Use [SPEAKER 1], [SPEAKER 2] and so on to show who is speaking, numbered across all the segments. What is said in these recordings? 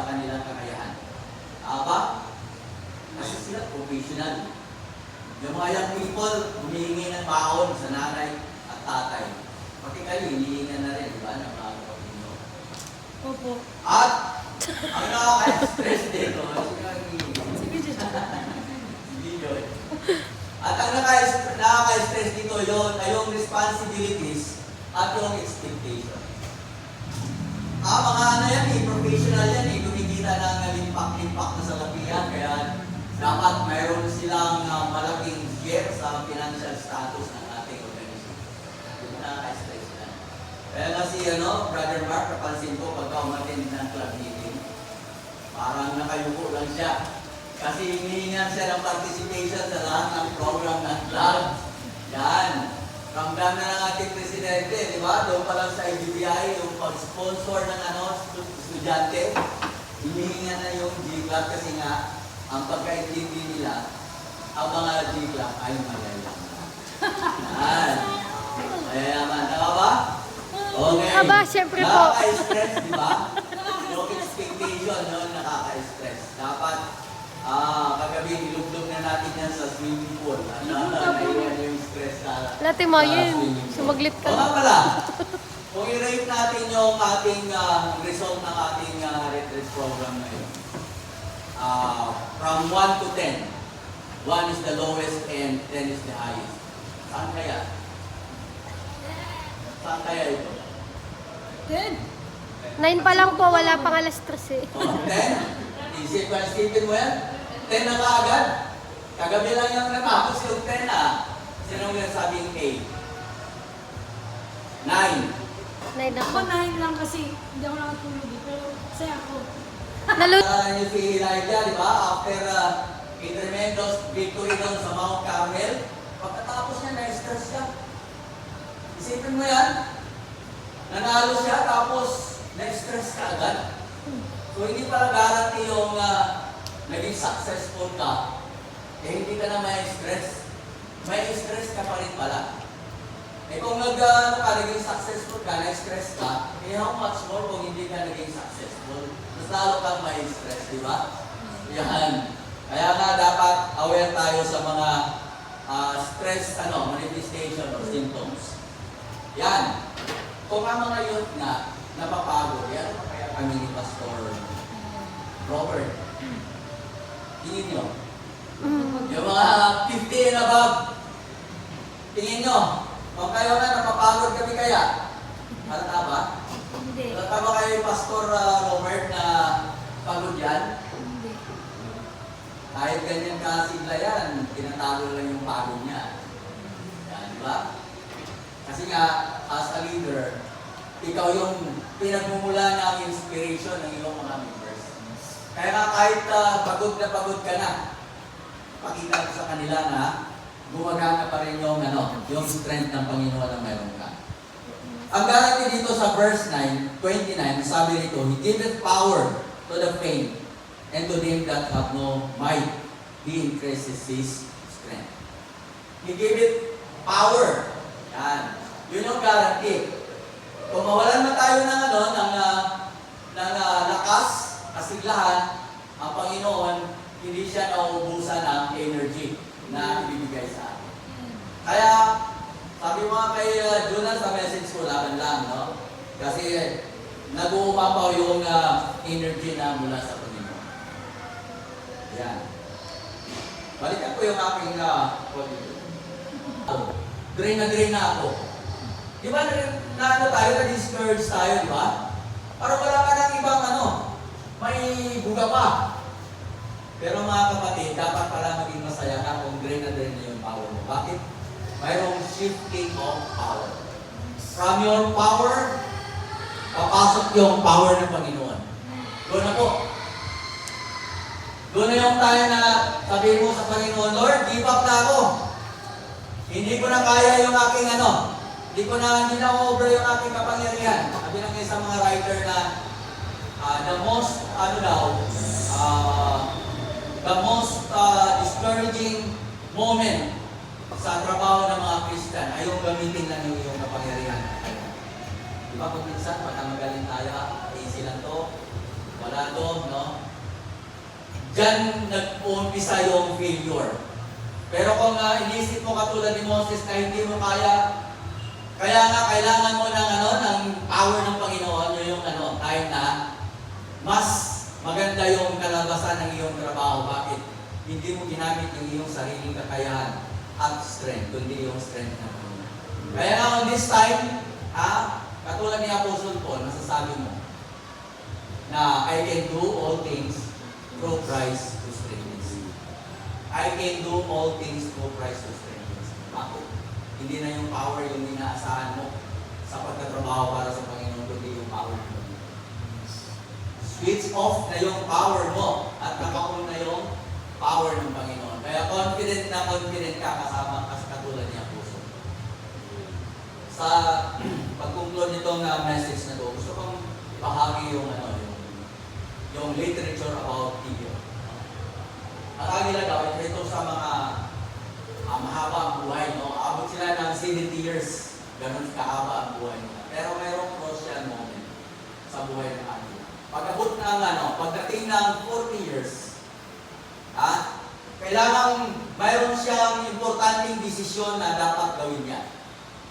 [SPEAKER 1] sa kanilang kakayahan. Aba, kasi sila professional. Yung mga young people, humihingi ng baon sa nanay at tatay. Pati kayo, hinihingan na rin, di ba, ng mga kapatid nyo.
[SPEAKER 2] Opo.
[SPEAKER 1] At, ang nakaka-stress dito, at ang nakaka-stress dito yun ay yung responsibilities at yung expectation. Mga ano yan professional yan kumikita ng limpak-limpak na salapihan, kaya dapat mayroon silang malaking share sa financial status ng ating organisasyon. Yung nakaka-stress yan. Kaya nga si Brother Mark, napansin ko pagka umattend ng club meeting, parang nakayuko lang siya. Kasi hinihingan siya ng participation sa lahat ng program ng club. Yan. Ramdam na ng ating presidente, di ba? Doon pa lang sa IBBI, yung pag-sponsor ng estudyante, hinihingan na yung G-Club kasi nga, ang pagkaintindi nila, ang mga G-Club ay mayayaman. Yan. Mayayaman. Tama ba? Okay.
[SPEAKER 3] Aba, syempre po.
[SPEAKER 1] Nakaka-stress, di ba? Yung expectation, yun, nakaka-stress. Dapat, kagabi, nilugdog na natin yan sa swimming pool. Naiwan yung stress sa
[SPEAKER 3] Lati mo yun.
[SPEAKER 1] swimming pool.
[SPEAKER 3] Sumaglit ka.
[SPEAKER 1] O nga pala, kung i-rate natin yung ating result ng ating retreat program ngayon. From 1 to 10. 1 is the lowest and 10 is the highest. Saan kaya? Saan kaya ito?
[SPEAKER 3] 9 pa lang po, wala pang alas 3 eh.
[SPEAKER 1] 10? Isipin mo yan? 10 na kaagad? Kagabi lang yung natapos yung 10 Sinong yung sabing 8? 9.
[SPEAKER 3] 9
[SPEAKER 2] Ako
[SPEAKER 3] ako.
[SPEAKER 2] 9 lang kasi hindi ako nakatulog eh. Pero saya ako.
[SPEAKER 3] Nalulog.
[SPEAKER 1] Niyo si Elijah, di ba? After a tremendous victory doon sa Mount Carmel, pagkatapos niya, na-stress siya. Isipin mo yan? Nanalo siya, tapos na-stress ka agad. So, hindi pala guarantee yung naging successful ka, hindi ka na may stress. May stress ka pa rin pala. Kung naging successful ka, na-stress ka, how much more kung hindi ka naging successful? Mas lalo kang may stress, di ba? Yan. Kaya nga dapat aware tayo sa mga stress manifestation or symptoms. Yan. Kung ang mga youth na napapagod, yan ano kaya kami ni Pastor Robert. Tingin nyo. Yung mga 50 and above, tingin nyo, kung kayo na napapagod kami kaya, halata ba?
[SPEAKER 2] Hindi.
[SPEAKER 1] Halata ba kayo Pastor Robert na pagod yan?
[SPEAKER 2] Hindi.
[SPEAKER 1] Kahit ganyan kasigla yan, tinatago lang yung pagod niya. Yan, di ba? Kasi nga, as a leader, ikaw yung pinagmumula ng inspiration ng iyong mga members. Kaya nga kahit pagod ka na, pakita ko sa kanila na gumagana pa rin yung strength ng Panginoon na mayroon ka. Ang guarantee dito sa verse 29, sabi nito, He giveth power to the faint, and to them that have no might, He increases His strength. He giveth power. Yan. Yun yung guarantee. Kung mawalan na tayo ng lakas, kasiglahan, ang Panginoon, hindi siya nauubusan ng energy na ibibigay sa atin. Kaya, sabi mo nga kay Jonas sa message ko, laban lang, no? Kasi nag-uumapaw yung energy na mula sa Panginoon. Yan. Balikan ko yung aking drain na ako. Di ba na-discourage tayo, di ba? Parang wala ka ng ibang may buga pa. Pero mga kapatid, dapat pala maging masaya ka kung drain na yung power mo. Bakit? Mayroong shifting of power. From your power, papasok yung power ng Panginoon. Doon na po. Doon na yung tayo na sabihin mo sa Panginoon, Lord, give up na ako. Hindi ko na kaya yung aking hindi na over yung aking kapangyarihan. Sabi ng isang mga writer na the most discouraging moment sa trabaho ng mga Christian ay yung gamitin lang yung iyong kapangyarihan. Di ba kung minsan, pagka magaling tayo, easy lang to, wala to, no? Diyan nag-uumpisa yung failure. Pero kung inisip mo katulad ni Moses na hindi mo kaya, kaya nga kailangan mo ng power ng Panginoon, yung time na mas maganda yung kalabasan ng iyong trabaho. Bakit? Hindi mo ginamit yung iyong sariling kakayahan at strength, kundi yung strength ng Panginoon. Kaya nga on this time, katulad ni Apostle Paul, masasabi mo na I can do all things through Christ who strengthens me. I can do all things through Christ who strengthens me. Bakit? Hindi na yung power yung inaasahan mo sa pagkatrabaho para sa Panginoon, kundi yung power mo. Switch off na yung power mo at naka-on na yung power ng Panginoon. Kaya confident ka kasama katulad ni Apostle. Sa pag-conclude nitong message na to, gusto kong bahagi yung literature about Gideon. Ang kanila daw, ito sa mga mahaba ang buhay, no? Abot sila ng 70 years, ganun kahaba ang buhay nila. Pero mayroong crucial moment sa buhay ng kanila. Pag-abot ng pagdating ng 40 years, kailangan mayroon siyang importanteng desisyon na dapat gawin niya.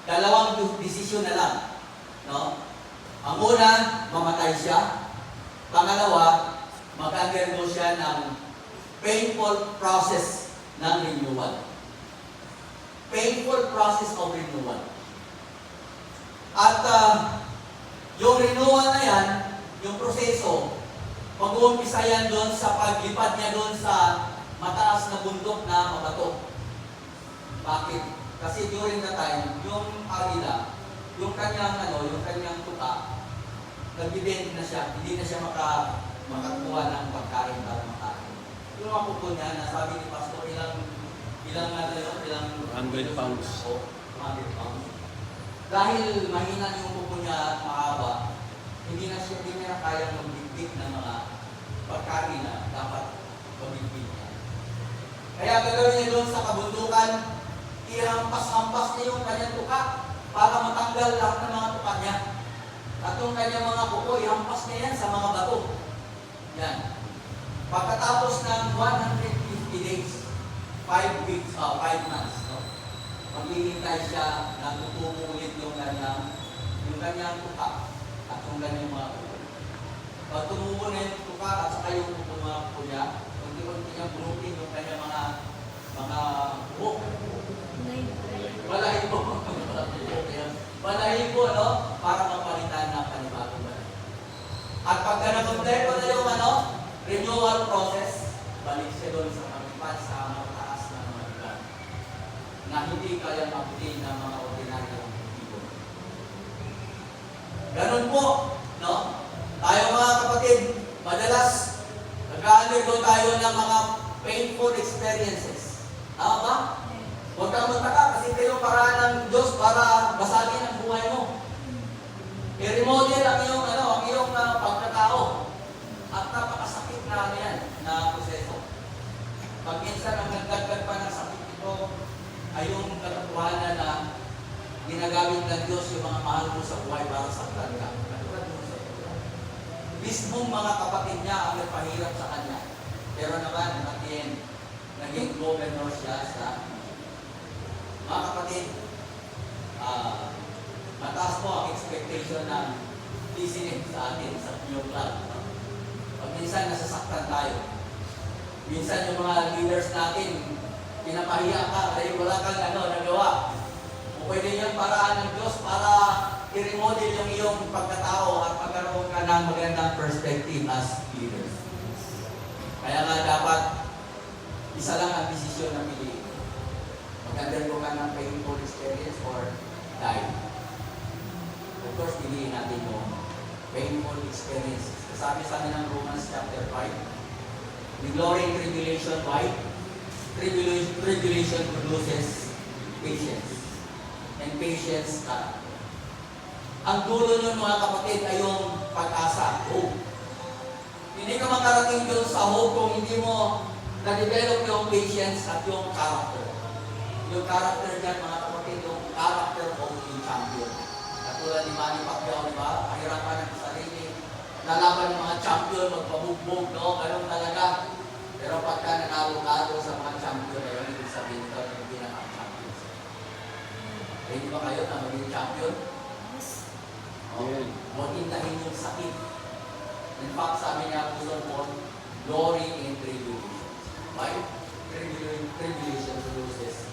[SPEAKER 1] Dalawang desisyon na lang, no? Ang una, mamatay siya. Pangalawa, mag-undergo siya ng painful process ng renewal. Painful process of renewal. At yung renewal na yan, yung proseso, mag-uumpisa yan doon sa paglipad niya doon sa mataas na bundok na mabato. Bakit? Kasi during the time, yung agila, yung kanyang tuka, nagbibend na siya, hindi na siya makakuha ng pagkain para makain. Yung mga kuko niya, nasabi ni Pastor, ilang
[SPEAKER 4] 100 pounds.
[SPEAKER 1] 100 pounds. Dahil mahina yung kuko niya at mahaba, hindi niya kayang magbigbig ng mga pagkain na dapat magbigbig niya. Kaya gagawin niya doon sa kabundukan, ihampas-hampas niya yung kanyang tuka para matanggal lahat ng mga tuka niya. At yung kanyang mga kuko, ihampas niya yan sa mga bato. Yan. Pagkatapos ng 150 days, 5 weeks, 5 months, no? Maghihintay siya na tutubo ulit yung kanyang tuka at yung kanyang mga kuko. Pag tumubo na yung tuka at saka yung mga kuko niya, unti-unti niya bunutin yung kanyang mga kuko. Balahibo. Balahibo, no? Para mapalitan ng panibagong balahibo. At pagka nakompleto na yung renewal process, balik siya doon sa pagpipad sa mataas na mga lugar na hindi kaya mabuti ng mga ordinaryong ibon. Ganun po, no? Tayo mga kapatid, madalas nag-undergo tayo ng mga painful experiences. Tama ba? Huwag kang magtaka kasi kayo paraan ng Diyos para basagin ang buhay mo. I-remodel ang iyong pagkatao. At napakasakit na yan na proseso. Pag minsan ang nagdagdag pa ng sakit ito ay yung katotohanan na ginagamit ng Diyos yung mga mahal mo sa buhay para saktan ka. Katulad mo sa buhay. Mismong mga kapatid niya ang nagpahirap sa kanya. Pero naman, at the end, naging governor siya sa mga kapatid, mataas po ang expectation ng listening sa atin sa New Club. Pag minsan nasasaktan tayo, minsan yung mga leaders natin, pinapahiya ka dahil wala kang nagawa. O pwede yung paraan ng Diyos para i-remodel yung iyong pagkatao at magkaroon ka ng magandang perspective as leaders. Kaya nga dapat, isa lang ang desisyon na piliin. Mag-undergo ka ng painful experience or die. Of course, piliin natin yung painful experience. Sabi sa amin ng Romans chapter 5, the glory in tribulation, why? Tribulation produces patience. And patience, ang dulo nyo mga kapatid ay yung pag-asa, hope. Hindi ka makarating doon sa hope kung hindi mo na-develop yung patience at yung character. Yung character dyan, mga kapatid, yung character of the champion. Katulad ni Manny Pacquiao, di ba? Kahirapan ng sarili. Nalaban ng mga champion, magpabugbog, no? Ganun talaga. Pero pagka nakalo-kalo sa mga champion na yun, ibig sabihin ito yung pinaka-champion. Ready ba kayo na maging champion?
[SPEAKER 2] Yes.
[SPEAKER 1] Okay. Huwag intahin yung sakit. In fact, sabi niya Apostle Paul, glory in tribulation. Why? Tribulation produces